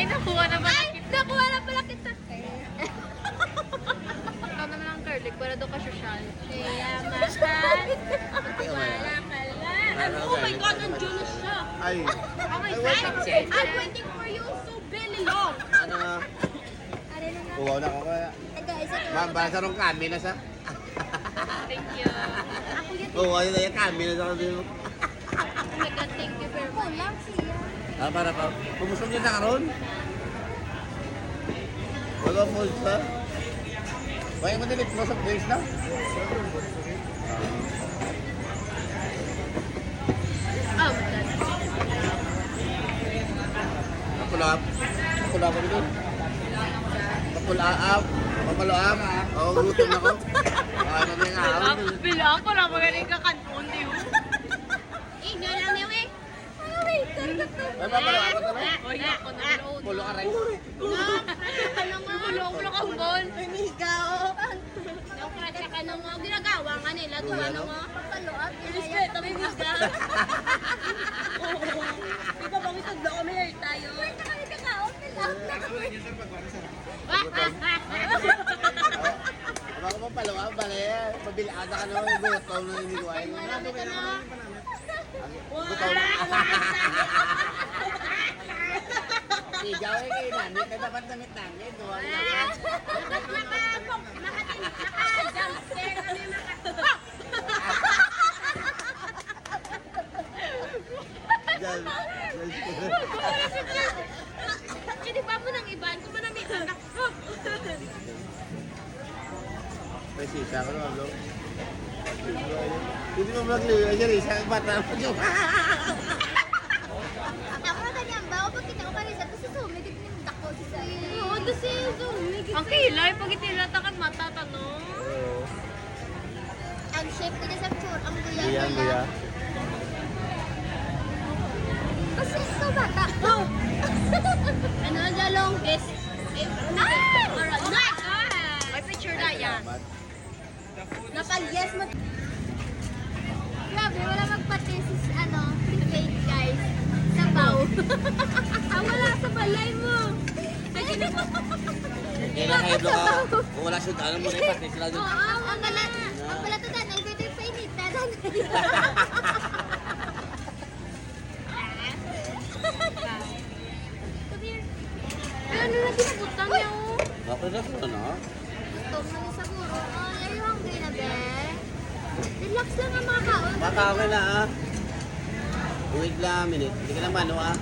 nakuha na pala Ay, kita. nakuha na pala kita. Ikaw naman ang curly, para doon ka social. Kaya mahal. Wala ka lang. Oh my God, nandiyan na siya. Ay, Oh my Ay, God! wait up, sir. I'm waiting for you so very long. ano nga? Ano na nga? Kuha na ko kaya. Eh guys, ito. Ma'am, para sa rong kami na sa. Thank you. Ako yan. Kuha na yung kami na sa kanila. Oh my God, thank you very Ako much. lang siya. Ah, para pa. Pumusog niya sa karon. Wala mo sa. Wala mo din ito sa place na. Oh my God. Kapulap. Kapulap ko dito. Kapulap. Pamaluap. Oo, gutom ako. Ano na yung ahon. Bilang ko lang magaling ka kanton, di mo. Eh, nga lang yun eh. Ano waiter ka to? Ay, pamaluap ko na. Oy, ako na load. Pulo ka rin. Ano nga? Bulong mo kang bol. Amiga, oh. Nakrasya ka na nga. Ginagawa ka nila. Tuwa na nga. Papaluat. Respeto, amiga. Di ba bang itudlo kami hair tayo? Wait na kami kakaon. Aba ko pampaluap, bale. Pabilada ka naman. Gutom na hindi ko ay. Ito na. Gutom. Sigaw eh kayo namin. Kaya dapat damit namin. Duwag na. Naka-jumpster kami Diyan. Hindi pa mo nang iban. Kung manamit anak ko. May sisa ko naman, bro. Hindi mo magliwa siya rin. Isang bata mo dyan. Ako na ganyan ba? O pag kita ko parisa, tapos sumigit ng dako sa iyo. Oo, tapos sumigit. Ang kilay, pag itilata kang mata, tanong. Ang shape nila sa tsura, ang Guya, guya-guya. guya. Kasi ito bata. Oh! Ano ang the longest? Oh my God! May picture na yan. Salamat. Napag-yes mo. Grabe, wala magpatesis, fake guys. Sabaw. Wala sa balay mo. Kailan kayo doon ka? Kung wala siya, ano mo na ipat sila doon. Oo, ang pala to danay, dito yung painit na danay. Come here. Ay, ano na pinabutang niya, oh. Okay na ito, no? Gutom na ni siguro. Oh, are you hungry na, be? Relax lang ang mga kaon. Baka okay na, ah. Wait lang, minute. Hindi ka naman, no, ah.